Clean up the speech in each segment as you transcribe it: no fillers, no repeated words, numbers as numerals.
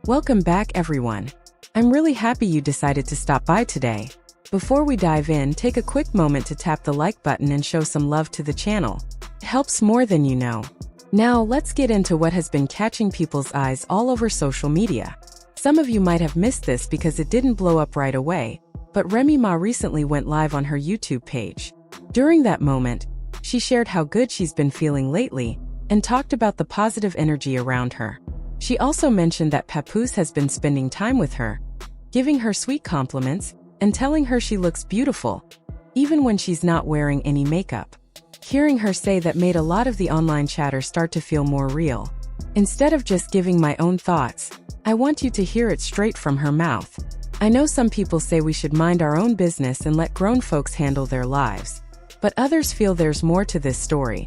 Welcome back, everyone. I'm really happy you decided to stop by today. Before we dive in, take a quick moment to tap the like button and show some love to the channel. It helps more than you know. Now, let's get into what has been catching people's eyes all over social media. Some of you might have missed this because it didn't blow up right away, but Remy Ma recently went live on her YouTube page. During that moment, she shared how good she's been feeling lately and talked about the positive energy around her. She also mentioned that Papoose has been spending time with her, giving her sweet compliments and telling her she looks beautiful, even when she's not wearing any makeup. Hearing her say that made a lot of the online chatter start to feel more real. Instead of just giving my own thoughts, I want you to hear it straight from her mouth. I know some people say we should mind our own business and let grown folks handle their lives, but others feel there's more to this story,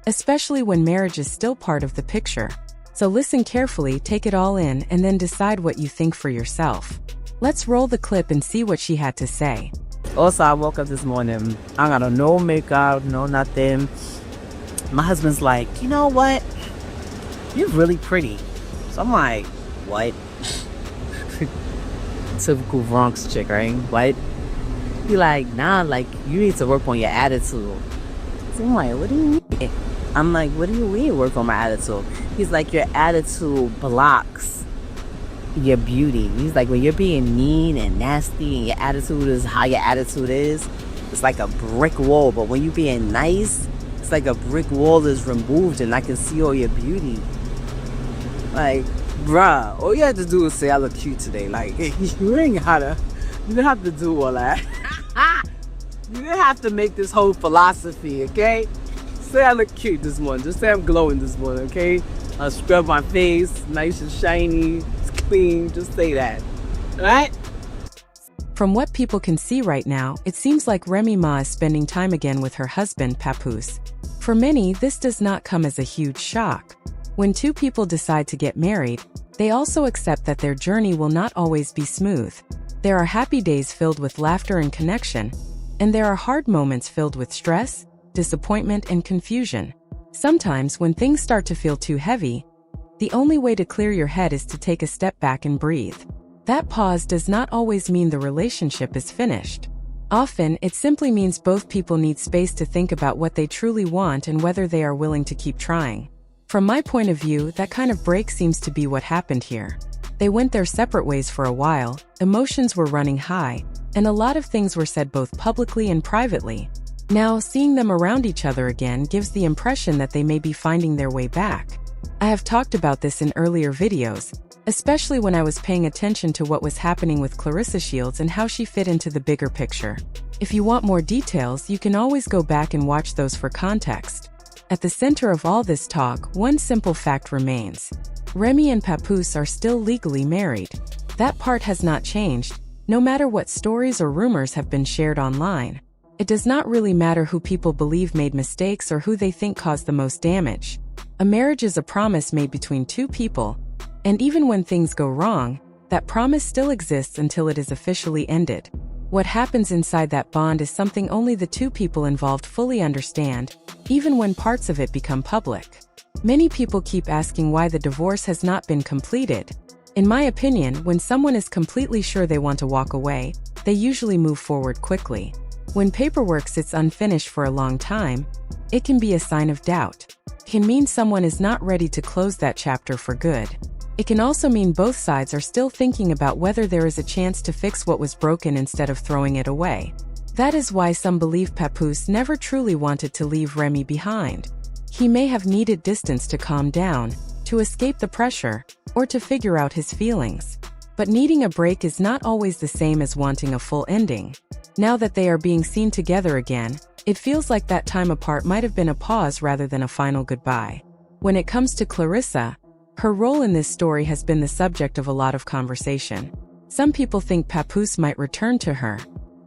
especially when marriage is still part of the picture. So listen carefully, take it all in, and then decide what you think for yourself. Let's roll the clip and see what she had to say. Also, I woke up this morning, I got on no makeup, no nothing. My husband's like, you know what? You're really pretty. So I'm like, what? Typical Bronx chick, right? What? He like, nah, like, you need to work on your attitude. So I'm like, what do you mean? I'm like, what do you mean work on my attitude? He's like, your attitude blocks your beauty. He's like, when you're being mean and nasty and your attitude is how your attitude is, it's like a brick wall. But when you're being nice, it's like a brick wall is removed and I can see all your beauty. Like, bruh, all you have to do is say I look cute today. Like, you ain't gotta, you don't have to do all that. You didn't have to make this whole philosophy, okay? Say I look cute this morning. Just say I'm glowing this morning, okay? I scrub my face, nice and shiny, it's clean. Just say that, all right? From what people can see right now, it seems like Remy Ma is spending time again with her husband, Papoose. For many, this does not come as a huge shock. When two people decide to get married, they also accept that their journey will not always be smooth. There are happy days filled with laughter and connection, and there are hard moments filled with stress, disappointment, and confusion. Sometimes, when things start to feel too heavy, the only way to clear your head is to take a step back and breathe. That pause does not always mean the relationship is finished. Often, it simply means both people need space to think about what they truly want and whether they are willing to keep trying. From my point of view, that kind of break seems to be what happened here. They went their separate ways for a while, emotions were running high, and a lot of things were said both publicly and privately. Now, seeing them around each other again gives the impression that they may be finding their way back. I have talked about this in earlier videos, especially when I was paying attention to what was happening with Claressa Shields and how she fit into the bigger picture. If you want more details, you can always go back and watch those for context. At the center of all this talk, one simple fact remains. Remy and Papoose are still legally married. That part has not changed, no matter what stories or rumors have been shared online. It does not really matter who people believe made mistakes or who they think caused the most damage. A marriage is a promise made between two people, and even when things go wrong, that promise still exists until it is officially ended. What happens inside that bond is something only the two people involved fully understand, even when parts of it become public. Many people keep asking why the divorce has not been completed. In my opinion, when someone is completely sure they want to walk away, they usually move forward quickly. When paperwork sits unfinished for a long time, it can be a sign of doubt. It can mean someone is not ready to close that chapter for good. It can also mean both sides are still thinking about whether there is a chance to fix what was broken instead of throwing it away. That is why some believe Papoose never truly wanted to leave Remy behind. He may have needed distance to calm down, to escape the pressure, or to figure out his feelings. But needing a break is not always the same as wanting a full ending. Now that they are being seen together again, it feels like that time apart might have been a pause rather than a final goodbye. When it comes to Claressa, her role in this story has been the subject of a lot of conversation. Some people think Papoose might return to her.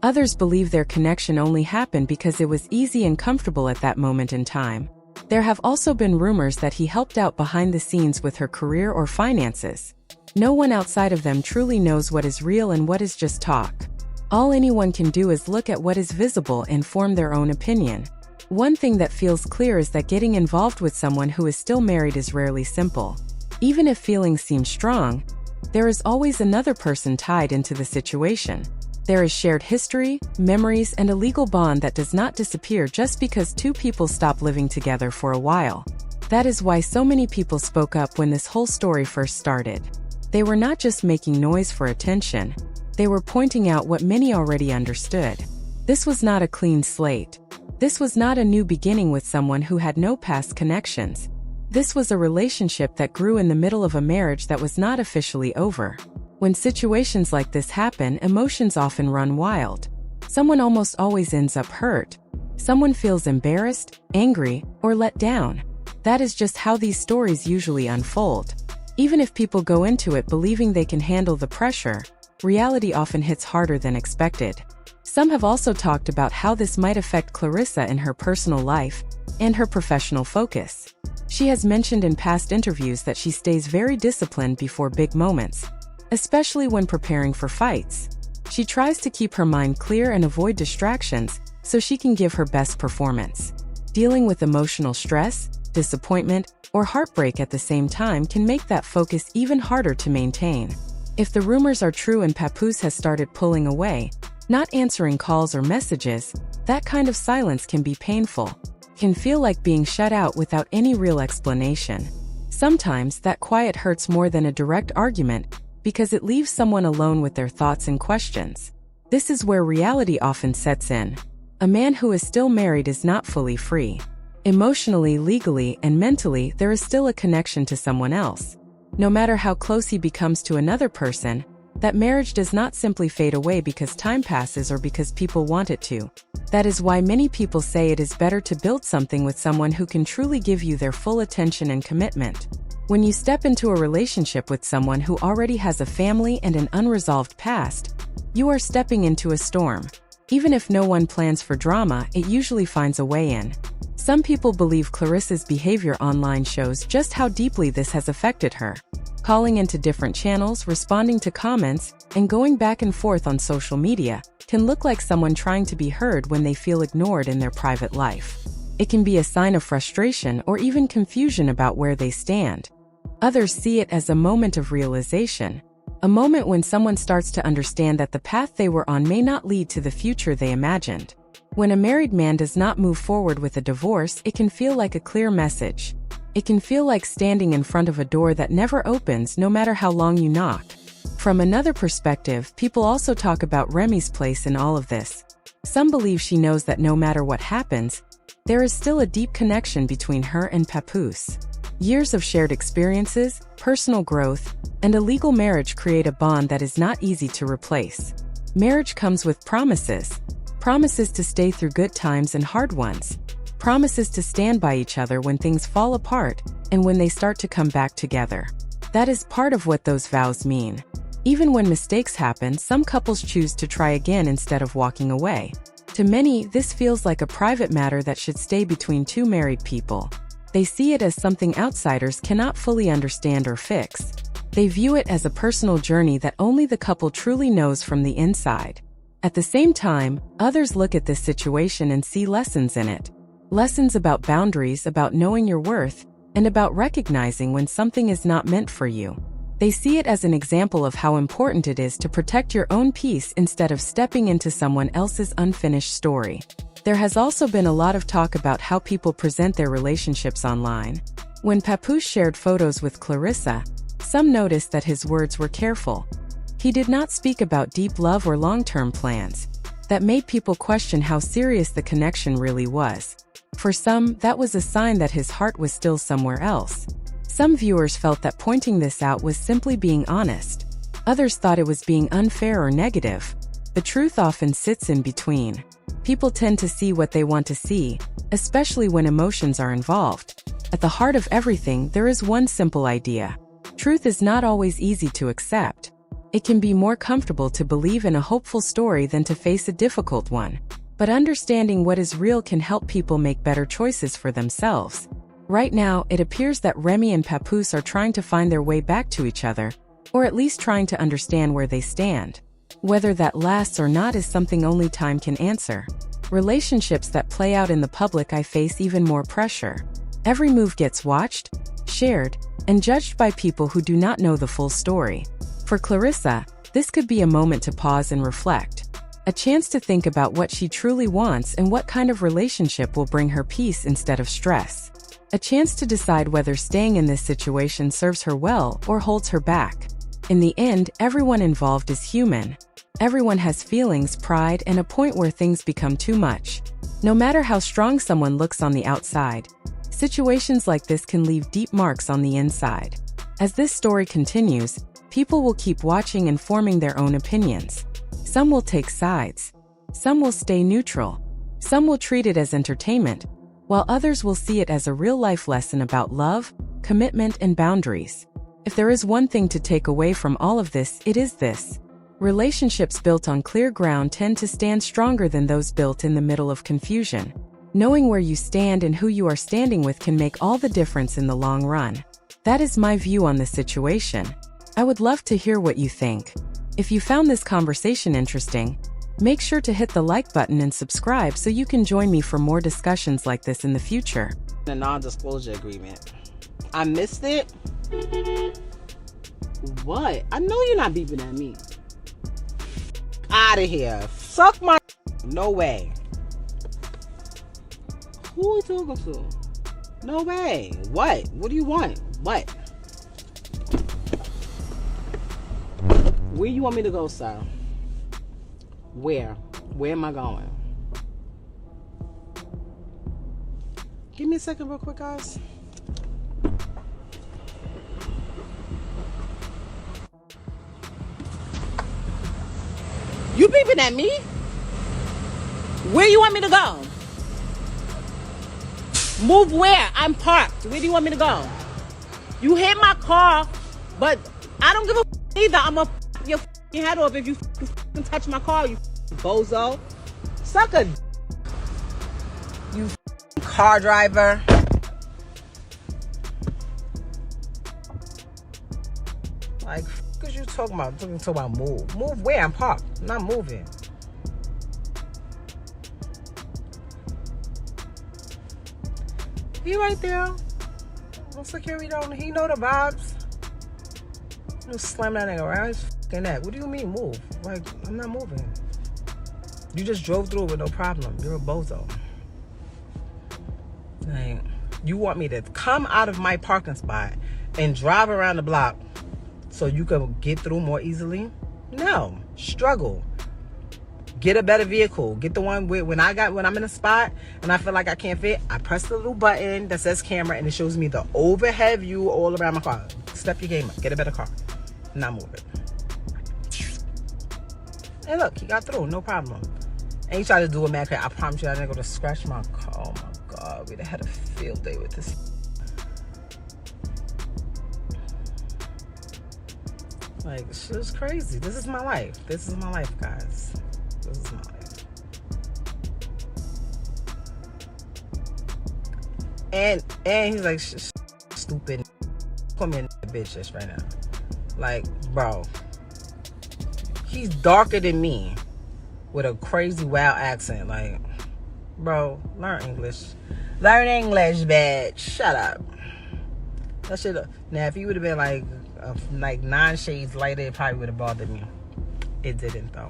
Others believe their connection only happened because it was easy and comfortable at that moment in time. There have also been rumors that he helped out behind the scenes with her career or finances. No one outside of them truly knows what is real and what is just talk. All anyone can do is look at what is visible and form their own opinion. One thing that feels clear is that getting involved with someone who is still married is rarely simple. Even if feelings seem strong, there is always another person tied into the situation. There is shared history, memories, and a legal bond that does not disappear just because two people stop living together for a while. That is why so many people spoke up when this whole story first started. They were not just making noise for attention, they were pointing out what many already understood. This was not a clean slate. This was not a new beginning with someone who had no past connections. This was a relationship that grew in the middle of a marriage that was not officially over. When situations like this happen, emotions often run wild. Someone almost always ends up hurt. Someone feels embarrassed, angry, or let down. That is just how these stories usually unfold. Even if people go into it believing they can handle the pressure, reality often hits harder than expected. Some have also talked about how this might affect Claressa in her personal life and her professional focus. She has mentioned in past interviews that she stays very disciplined before big moments, especially when preparing for fights. She tries to keep her mind clear and avoid distractions so she can give her best performance. Dealing with emotional stress, disappointment, or heartbreak at the same time can make that focus even harder to maintain. If the rumors are true and Papoose has started pulling away, not answering calls or messages, that kind of silence can be painful. It can feel like being shut out without any real explanation. Sometimes that quiet hurts more than a direct argument because it leaves someone alone with their thoughts and questions. This is where reality often sets in. A man who is still married is not fully free. Emotionally, legally, and mentally, there is still a connection to someone else. No matter how close he becomes to another person, that marriage does not simply fade away because time passes or because people want it to. That is why many people say it is better to build something with someone who can truly give you their full attention and commitment. When you step into a relationship with someone who already has a family and an unresolved past, you are stepping into a storm. Even if no one plans for drama, it usually finds a way in. Some people believe Claressa's behavior online shows just how deeply this has affected her. Calling into different channels, responding to comments, and going back and forth on social media can look like someone trying to be heard when they feel ignored in their private life. It can be a sign of frustration or even confusion about where they stand. Others see it as a moment of realization, a moment when someone starts to understand that the path they were on may not lead to the future they imagined. When a married man does not move forward with a divorce, it can feel like a clear message. It can feel like standing in front of a door that never opens no matter how long you knock. From another perspective, people also talk about Remy's place in all of this. Some believe she knows that no matter what happens, there is still a deep connection between her and Papoose. Years of shared experiences, personal growth, and a legal marriage create a bond that is not easy to replace. Marriage comes with promises. Promises to stay through good times and hard ones. Promises to stand by each other when things fall apart and when they start to come back together. That is part of what those vows mean. Even when mistakes happen, some couples choose to try again instead of walking away. To many, this feels like a private matter that should stay between two married people. They see it as something outsiders cannot fully understand or fix. They view it as a personal journey that only the couple truly knows from the inside. At the same time, others look at this situation and see lessons in it. Lessons about boundaries, about knowing your worth, and about recognizing when something is not meant for you. They see it as an example of how important it is to protect your own peace instead of stepping into someone else's unfinished story. There has also been a lot of talk about how people present their relationships online. When Papoose shared photos with Claressa, some noticed that his words were careful. He did not speak about deep love or long-term plans. That made people question how serious the connection really was. For some, that was a sign that his heart was still somewhere else. Some viewers felt that pointing this out was simply being honest. Others thought it was being unfair or negative. The truth often sits in between. People tend to see what they want to see, especially when emotions are involved. At the heart of everything, there is one simple idea. Truth is not always easy to accept. It can be more comfortable to believe in a hopeful story than to face a difficult one. But understanding what is real can help people make better choices for themselves. Right now, it appears that Remy and Papoose are trying to find their way back to each other, or at least trying to understand where they stand. Whether that lasts or not is something only time can answer. Relationships that play out in the public eye face even more pressure. Every move gets watched, shared, and judged by people who do not know the full story. For Claressa, this could be a moment to pause and reflect. A chance to think about what she truly wants and what kind of relationship will bring her peace instead of stress. A chance to decide whether staying in this situation serves her well or holds her back. In the end, everyone involved is human. Everyone has feelings, pride, and a point where things become too much. No matter how strong someone looks on the outside, situations like this can leave deep marks on the inside. As this story continues, people will keep watching and forming their own opinions. Some will take sides. Some will stay neutral. Some will treat it as entertainment, while others will see it as a real-life lesson about love, commitment, and boundaries. If there is one thing to take away from all of this, it is this. Relationships built on clear ground tend to stand stronger than those built in the middle of confusion. Knowing where you stand and who you are standing with can make all the difference in the long run. That is my view on the situation. I would love to hear what you think. If you found this conversation interesting, make sure to hit the like button and subscribe so you can join me for more discussions like this in the future. A non-disclosure agreement. I missed it? What? I know you're not beeping at me. Out of here. Suck my... No way. Who are you talking to? No way. What? What do you want? What? Where you want me to go, sir? Where? Where am I going? Give me a second real quick, guys. You beeping at me? Where you want me to go? Move where? I'm parked. Where do you want me to go? You hit my car, but I don't give a either. I'm gonna your head off if you touch my car, you bozo. Suck a you car driver. Like, what you talking about? Talking about move. Move where? I'm parked. I'm not moving. He right there. No security don't. He know the vibes. You slam that nigga around his fucking neck. What do you mean move? Like, I'm not moving. You just drove through with no problem. You're a bozo. Like, you want me to come out of my parking spot and drive around the block so you can get through more easily? No. Struggle. Get a better vehicle. Get the one where when I'm in a spot and I feel like I can't fit, I press the little button that says camera and it shows me the overhead view all around my car. Step your game up. Get a better car. Not move it. And look, he got through. No problem. And he tried to do a mad cat. I promise you that nigga would scratch my car. Oh my God. We'd have had a field day with this. Like, shit is crazy. This is my life. This is my life, guys. This is my life. And he's like, stupid. Call me a bitch just right now. Like, bro. He's darker than me with a crazy wild accent. Like, bro, learn English. Learn English, bitch. Shut up. That shit. Now, if he would have been like 9 shades lighter, it probably would have bothered me. It didn't, though.